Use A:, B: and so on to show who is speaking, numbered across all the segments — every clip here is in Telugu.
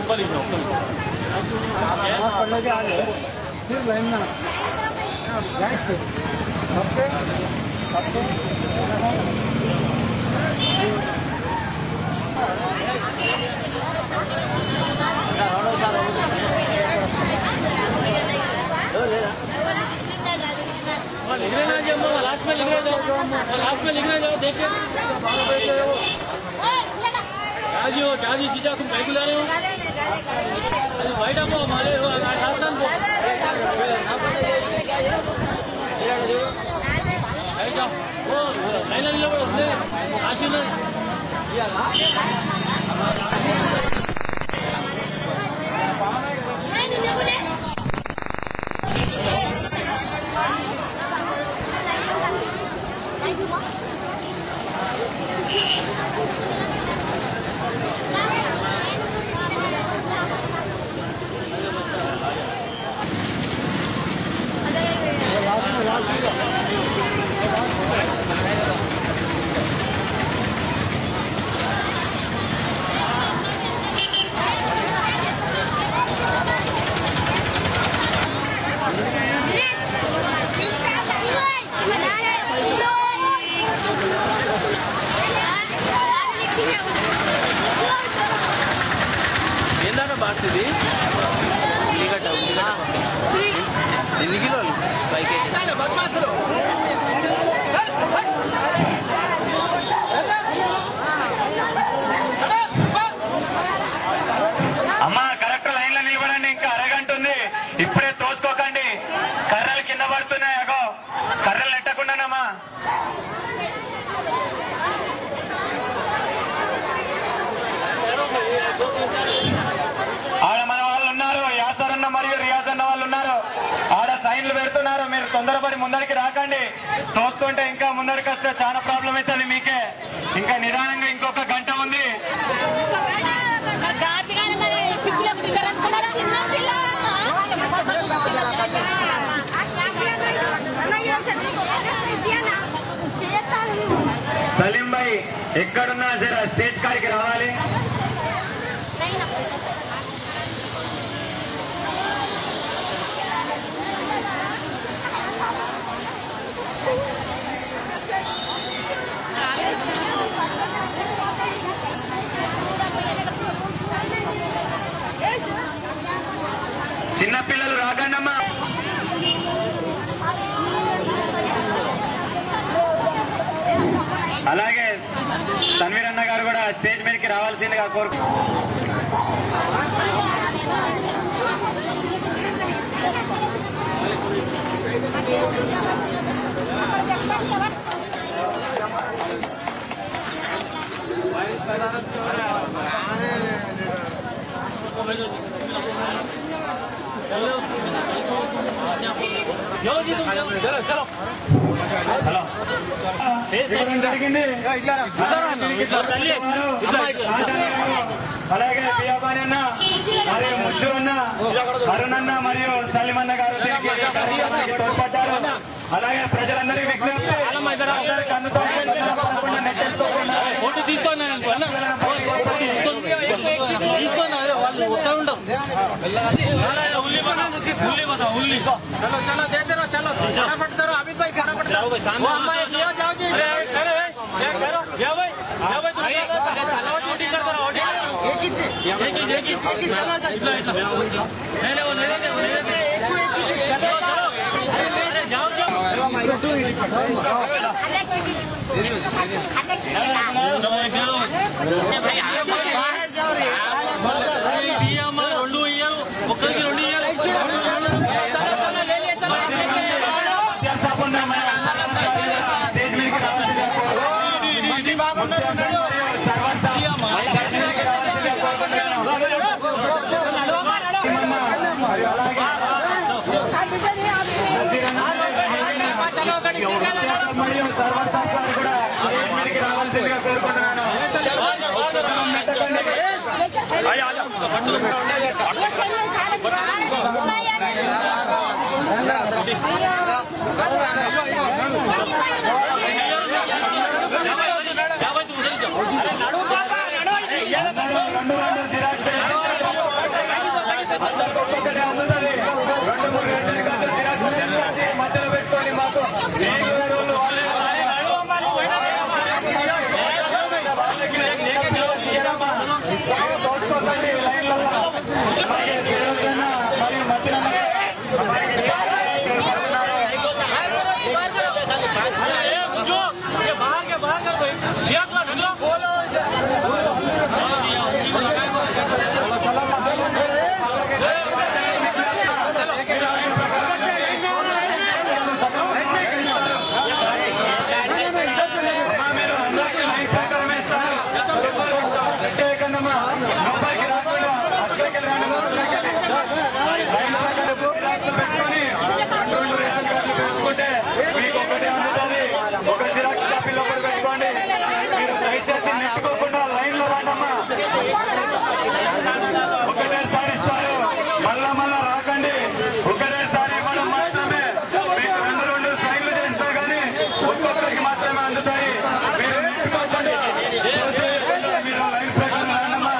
A: ऊपर लिखना पढ़ने के आगे फिर रहना गैस पे सबसे लिखने ना जी लास्ट में लिखने जाओ देखिए क्या जी जीजा तुम कहीं बुला रहे हो अरे वाइट आपको हमारे राजस्थान को वो लाइन लो उसने आशी में ఎన్ని కిలోలు అమ్మా కరెక్ట్ లైన్ లో నిలబడండి. ఇంకా అరగంట ఉంది. ఇప్పుడే తోసుకోకండి. కర్రలు కింద పడుతున్నాయి. అగో కర్రలు నెట్టకుండానమ్మా. ఆడ మన వాళ్ళు ఉన్నారు. యాసర్ అన్న మరియు రియాజ్ అన్న వాళ్ళు ఉన్నారు. ఆడ సైన్లు పెడుతున్నారు. మీరు తొందరపడి ముందరికి రాకండి. తోస్తుంటే ఇంకా ముందరికి వస్తే చాలా ప్రాబ్లం అవుతుంది మీకే. ఇంకా నిదానంగా ఇంకొక గంట ఉంది. సలీం భాయ్ ఎక్కడున్నా జరా స్టేజ్ కాడికి రావాలి. చిన్నపిల్లలు రాకండమ్మా. అలాగే తన్వీర్ అన్న గారు కూడా స్టేజ్ మీదకి రావాల్సిందిగా కోరుకు. జరిగింది. అలాగే బియాబాని అన్న మరియు ముద్దు అన్న, అరుణ్ అన్న మరియు సలీం అన్న గారు తోడ్పడ్డారు. అలాగే ప్రజలందరికీ విజ్ఞప్తి, ఓటు తీసుకోండి. उल्ली चलो चलो देते रहो. चलो फटाफट करो. अमित भाई फटाफट जाओ भाई सामने जाओ जाओ जी. अरे करो जाओ भाई चलो ओटी कर दो. ओटी एक ही चलो ले ले चलो अरे जाओ जाओ भाई जाओ रे బియ్యం రెండు ఇయ్యారు. ఒక్కరికి రెండు ఇయ్యారు. మరియు సర్వసాధారణ కూడా రావాల్సిందిగా కోరుకుంటున్నాను.
B: నెట్టుకోకుండా లైన్ లో రాండమ్మా. ఒకటేసారి ఇస్తారు, మళ్ళా రాకండి. ఒకటేసారి ఇవ్వడం మాత్రమే. మీకు రెండు సైన్లు చేస్తారు కానీ ఒక్కొక్కరికి మాత్రమే అందుతాయి. మీరు నెట్టుకోకుండా మీరు లైన్ ప్రకారం రాండమ్మా.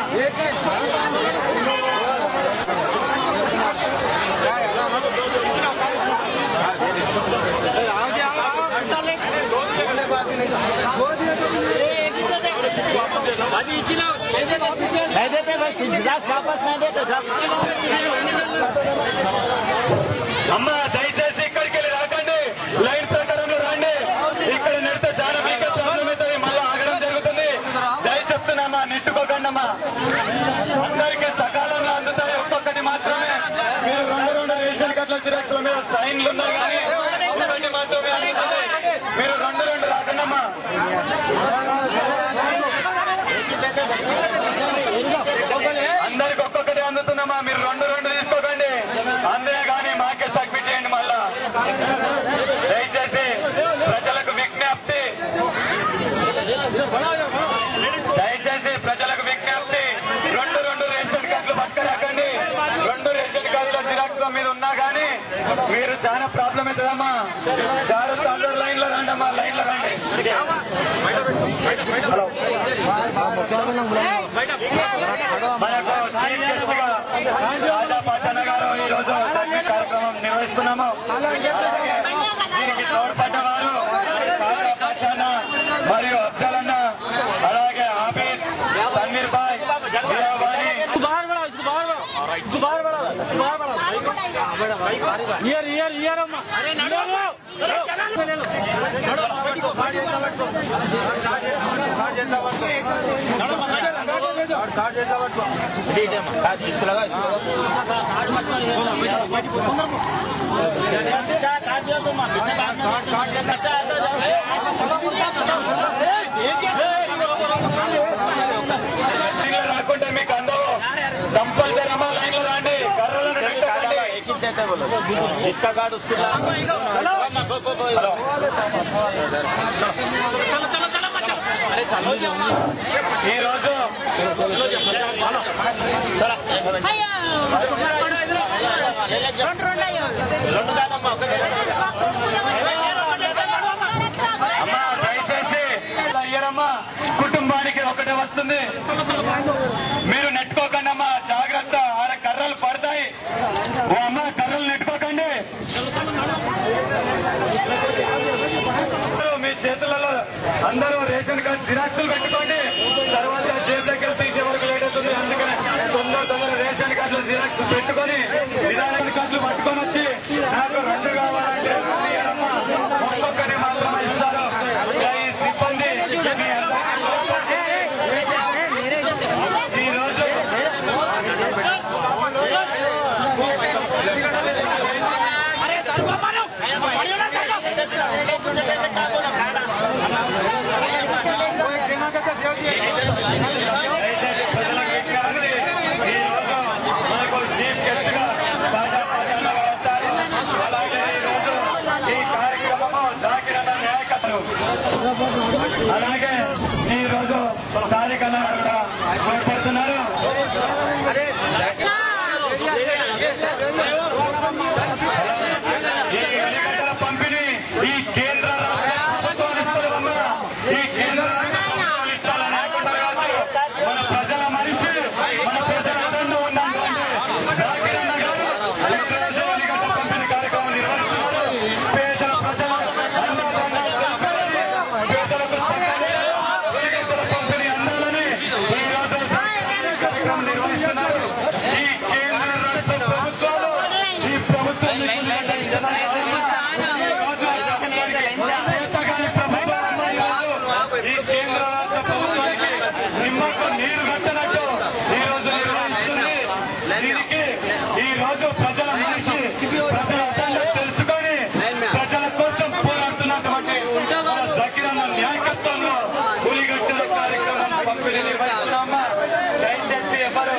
B: అమ్మా దయచేసి ఇక్కడికి వెళ్ళి రాకండి, లైన్ ప్రకారంలో రండి. ఇక్కడ నెడితే చాలా మీకు ప్రాబ్లం అవుతుంది, మళ్ళీ ఆగడం జరుగుతుంది. దయ చెప్తున్నామా, నెట్టుకోకండి అమ్మా. అందరికీ సకాలంలో అందుతాయి, ఒక్కొక్కటి మాత్రమే. మీరు రెండు రేషన్ కార్డుల జిరాక్స్ల మీద సైన్లు ఉన్నాయి కానీ ఒక్కటి మాత్రమే అందుతుంది. మీరు రెండు రాకండి అమ్మా. అందరికి ఒక్కొక్కటి అందుతుందమ్మా. మీరు రెండు తీసుకోకండి, అందే కానీ మాకే సబ్మిట్ చేయండి. మళ్ళా దయచేసి ప్రజలకు విజ్ఞప్తి, రెండు రేషన్ కార్డులు పక్కరాకండి. రెండు రేషన్ కార్డుల జిరాక్స్ మీద ఉన్నా కానీ మీరు చాలా ప్రాబ్లం అవుతుందమ్మా. జాగ్రత్త, అందరూ లైన్ లో రండి అమ్మా, లైన్ లో రండి. మనకు చీఫ్ గెస్ట్ గా రాజా పాచన్న గారు ఈ రోజు కార్యక్రమం నిర్వహిస్తున్నాము. దీనికి తోడ్పడ్డవారు రాజా పాచన్న మరియు అఫ్జల్ అన్న, అలాగే ఆబిద్, తన్వీర్ భాయ్, రాకుంటే మీకు అందరూ కంపల్సరీ అమ్మా లైన్ లో రండి. కర్రలను
C: इसका कार्ड उसके
B: ఈ రోజు అమ్మా దయచేసి అయ్యారమ్మా, కుటుంబానికి ఒకటే వస్తుంది. మీరు నెట్టుకోకండి అమ్మా, జాగ్రత్త. కర్రలు పడతాయి. ఓ అమ్మ, కర్రలు నెట్టుకోకండి. మీ చేతులలో అందరూ రేషన్ కార్డు జిరాక్సులు పెట్టుకోండి. తర్వాత చేతి దగ్గర తీసే వరకు లేట్ అవుతుంది. అందుకని తొందర రేషన్ కార్డులు జిరాక్స్ పెట్టుకొని రేషన్ కార్డులు పట్టుకొని వచ్చి నాకు రెండు కావాలంటే ఒక్కొక్కరి మాత్రమే ఇస్తారు. ఈ సిబ్బంది ఈ రోజు అలాగే ఈ రోజు సాధికన్నా కూడా మాట్లాడుతున్నారు. ఈ ఎన్నికల పంపిణీ ఈ కేంద్ర ప్రభుత్వాలు ఇస్తారమ్మా. ఈ కేంద్ర ప్రభుత్వాలు ఇస్తారని అనుకుంటారు కాదు. మన ప్రజల మనిషి, మన ప్రజల అదన్ను ఉండాలంటే జాకిరన్న గారు ఈరోజు ఎన్నికల పంపిణీ కార్యక్రమం నిర్వహిస్తున్నారు. పేదల ప్రజల పేదలకు పంపిణీ అందాలని ఈరోజు దీనికి ఈ రోజు ప్రజల మనిషి ప్రజల అర్థంగా తెలుసుకొని ప్రజల కోసం పోరాడుతున్నటువంటి జకీర్ అన్న నాయకత్వంలో పులిగట్టల కార్యక్రమం పంపిణీ నిర్వహిస్తున్నామా. దయచేసి ఎవరు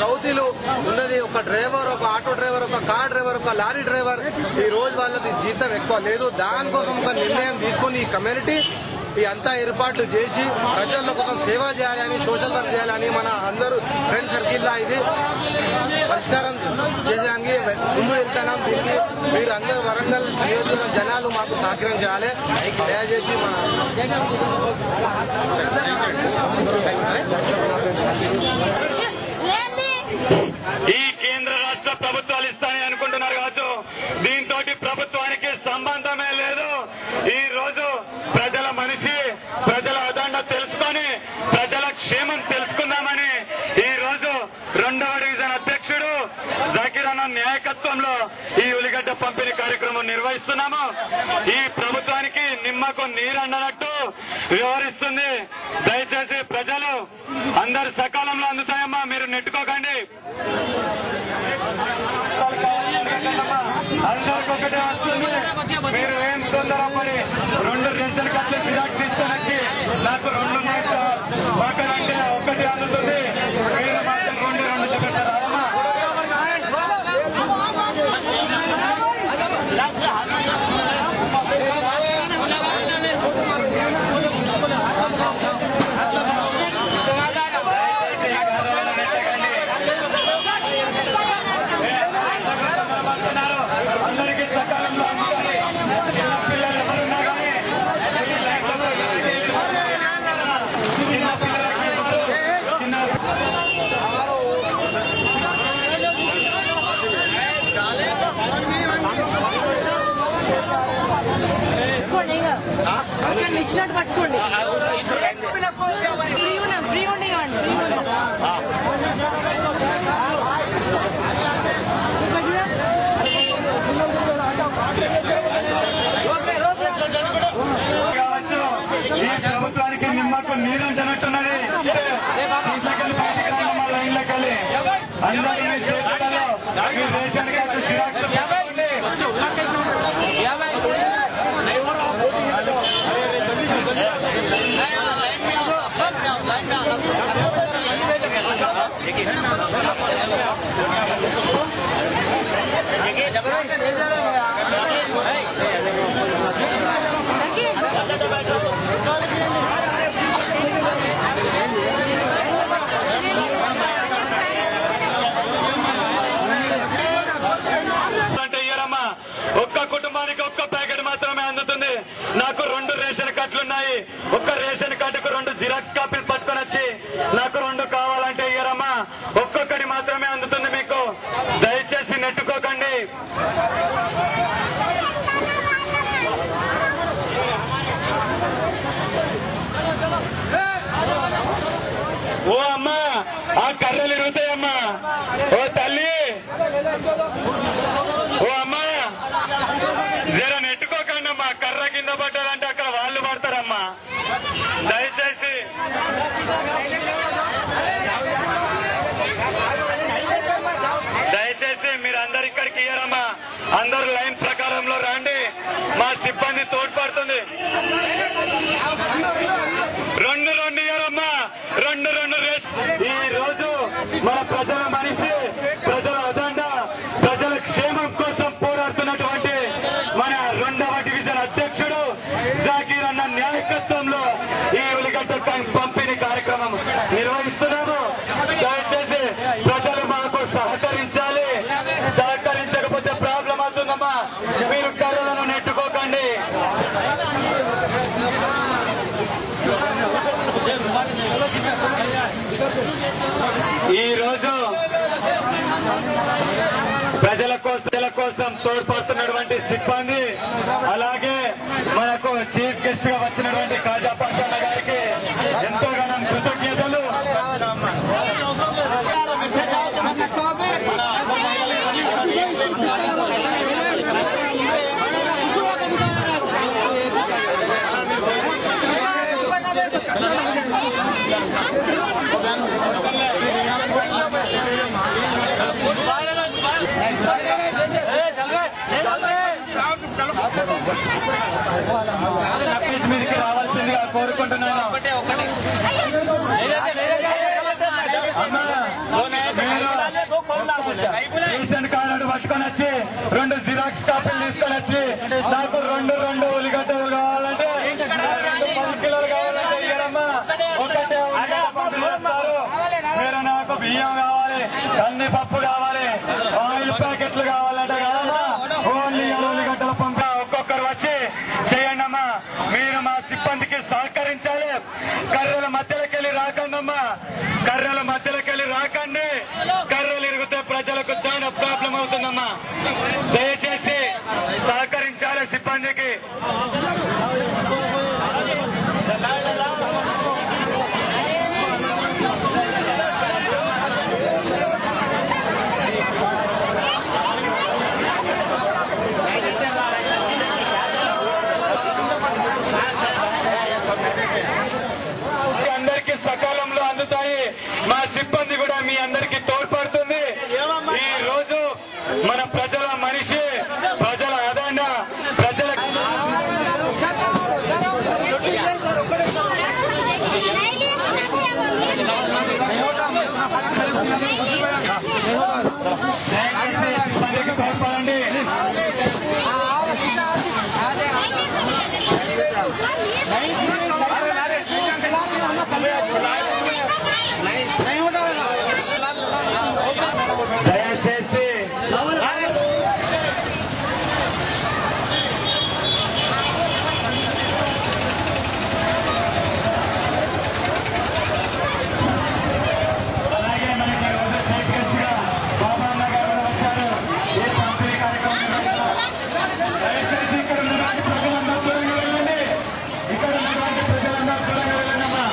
C: రౌతీలు ఉన్నది. ఒక డ్రైవర్, ఒక ఆటో డ్రైవర్, ఒక కార్ డ్రైవర్, ఒక లారీ డ్రైవర్ ఈ రోజు వాళ్ళది జీతం ఎక్కువ లేదు. దానికోసం ఒక నిర్ణయం తీసుకుని ఈ కమ్యూనిటీ ఈ అంతా ఏర్పాట్లు చేసి ప్రజల్లో కోసం సేవ చేయాలని, సోషల్ వర్క్ చేయాలని మన అందరూ ఫ్రెండ్ సర్కిల్ లా ఇది పరిష్కారం చేసేదానికి ముందు వెళ్తున్నాం. దీనికి మీరు అందరూ వరంగల్ నియోజకవర్గ జనాలు మాకు సహకారం చేయాలి. దయచేసి మన
B: ఈ కేంద్ర రాష్ట్ర ప్రభుత్వాలు ఇస్తాయని అనుకుంటున్నారు కావచ్చు. దీంతో ప్రభుత్వానికి సంబంధమే లేదు. ఈ రోజు ప్రజల మనిషి ప్రజల అదండ తెలుసుకొని ప్రజల క్షేమం తెలుసుకుందామని ఈ రోజు 2వ డివిజన్ అధ్యక్షుడు జకీర్ అన్న నాయకత్వంలో ఈ ఉల్లిగడ్డ పంపిణీ కార్యక్రమం నిర్వహిస్తున్నాము. ఈ ప్రభుత్వానికి నిమ్మకు నీరన్నట్టు వ్యవహరిస్తుంది. దయచేసి ప్రజలు అందరు సకాలంలో అందుతాయమ్మా, మీరు నెట్టుకోకండి. అందరికి ఒకటే వస్తుంది. మీరు ఏం తొందరపడి 2 రేషన్ కార్డులు జిరాక్స్ తీసుకొని నాకు 2 ఉన్నాయి సార్ పక్కనంటే ఒకటి అందుతుంది. మీరు మాత్రం 2 చెప్పారమ్మా. అందరికీ సకాలంలో అందుతాయి. చిన్న పిల్లలు ఎవరున్నా కానీ
D: ఇచ్చినట్టు పట్టుకోండి. ఫ్రీ ఉండి
B: కావచ్చు. ఈ ప్రభుత్వానికి నిమ్మకు నీరు అంటున్నట్టున్నది. బయటికి రాండి, మా లైన్లోకి వెళ్ళి అందరూ మీ చేతులలో మీ రేషన్ కార్డు జిరాక్స్ తీసుకోండి. ఒక్క కుటుంబానికి ఒక్క ప్యాకెట్ మాత్రమే అందుతుంది. నాకు 2 రేషన్ కార్డులున్నాయి. ఒక్క రేషన్ కార్డుకు 2 జిరాక్స్ కాపీలు పట్టుకొని వచ్చి నాకు 2 కావాలంటే ఇయ్యరమ్మా. ఒక్కొక్కటి మాత్రమే అందుతుంది మీకు. దయచేసి నెట్టుకోకండి. ఓ అమ్మా, ఆ కర్రలు ఇరుగుతాయమ్మా. ఓ తల్లి, ఓ అమ్మా, జర నెట్టుకోకండి అమ్మా. కర్ర కింద పడ్డారంటే అక్కడ వాళ్ళు పడతారమ్మా. దయచేసి మీరందరు ఇక్కడికి ఇయ్యరమ్మా. అందరూ లైన్ ప్రకారంలో రండి. మా సిబ్బంది తోడ్పడుతుంది. 2 ఇయ్యరమ్మా. 2 రేషన్. ఈ రోజు మన ప్రజల మనిషి ప్రజల అజెండ ప్రజల క్షేమం కోసం పోరాడుతున్నటువంటి మన 2వ డివిజన్ అధ్యక్షుడు జకీర్ అన్న నాయకత్వంలో ఈ ఉల్లిగడ్డ పంపిణీ ఈ రోజు ప్రజల కోసం తోడ్పడుతున్నటువంటి సిబ్బంది, అలాగే మనకు చీఫ్ గెస్ట్ గా వచ్చినటువంటి కాజా పాషన్న గారికి ఎంతోగానో కృతజ్ఞతలు. మీదకి రావాల్సిందిగా కోరుకుంటున్నాను. రేషన్ కార్డు పట్టుకొని వచ్చి 2 జిరాక్స్ కాపీలు తీసుకొని వచ్చి నాకు 2 ఉల్లిగడ్డలు కావాలంటే 10 కిలోలు కావాలంటే ఇయ్యడమ్మా. ఒకటే మీరు నాకు బియ్యం కావాలి, కందిపప్పు కావాలి, ఆయిల్ ప్యాకెట్లు కావాలంటే కాదమ్మా. ఓన్లీ ఉల్లిగడ్డల పంప ఒక్కొక్కరు వచ్చి చేయండమ్మా. మీరు మా సిబ్బందికి సహకరించాలి. కర్రల మధ్యలోకెళ్ళి రాకండమ్మా, కర్రల మధ్యలోకెళ్ళి రాకండి. కర్రలు ఇరిగితే ప్రజలకు చాలా ప్రాబ్లం అవుతుందమ్మా. దయచేసి సహకరించాలి సిబ్బందికి. అందరికీ సకాలంలో అందుతాయి. మా సిబ్బంది కూడా మీ అందరికీ తోడ్పడుతుంది. ఈ రోజు మన ప్రజల మనిషి, ప్రజల అదండ, ప్రజల సిబ్బందికి తోడ్పడండి. దయచేసి అలాగే మనకి రోజు చీఫ్ గెస్ట్ గా బాబా అన్న గారు వచ్చారు. ఈ పంపిణీ కార్యక్రమం దయచేసి ఇక్కడ ఉన్నటువంటి ప్రజలందరూ దూరంగా వెళ్ళండి. ఇక్కడ ఉన్నటువంటి ప్రజలందరూ దూరంగా వెళ్ళండమ్మా.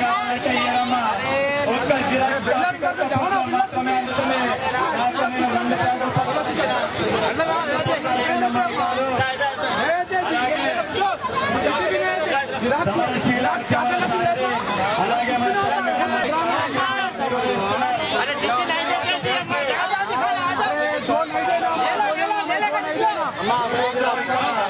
B: కావాలంటే ఇయ్యడమ్మా ఒక్క జిరాక్స్ మాత్రమే అందుతుంది. నాకు నేను 2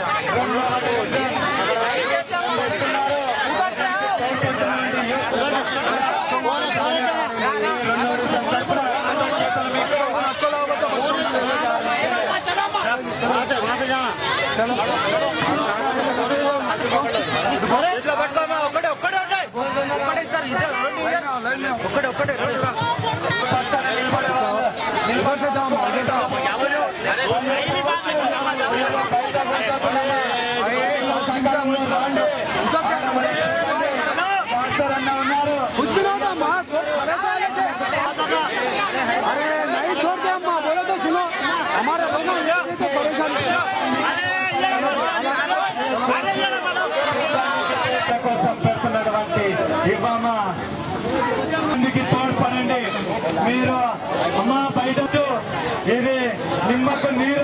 B: అలాగే కోసం పెడుతున్నటువంటి ఇవ్వమ్మా ముందుకి తోడ్పడండి. మీరు అమ్మా బయట ఇది నిమ్మకు నీరు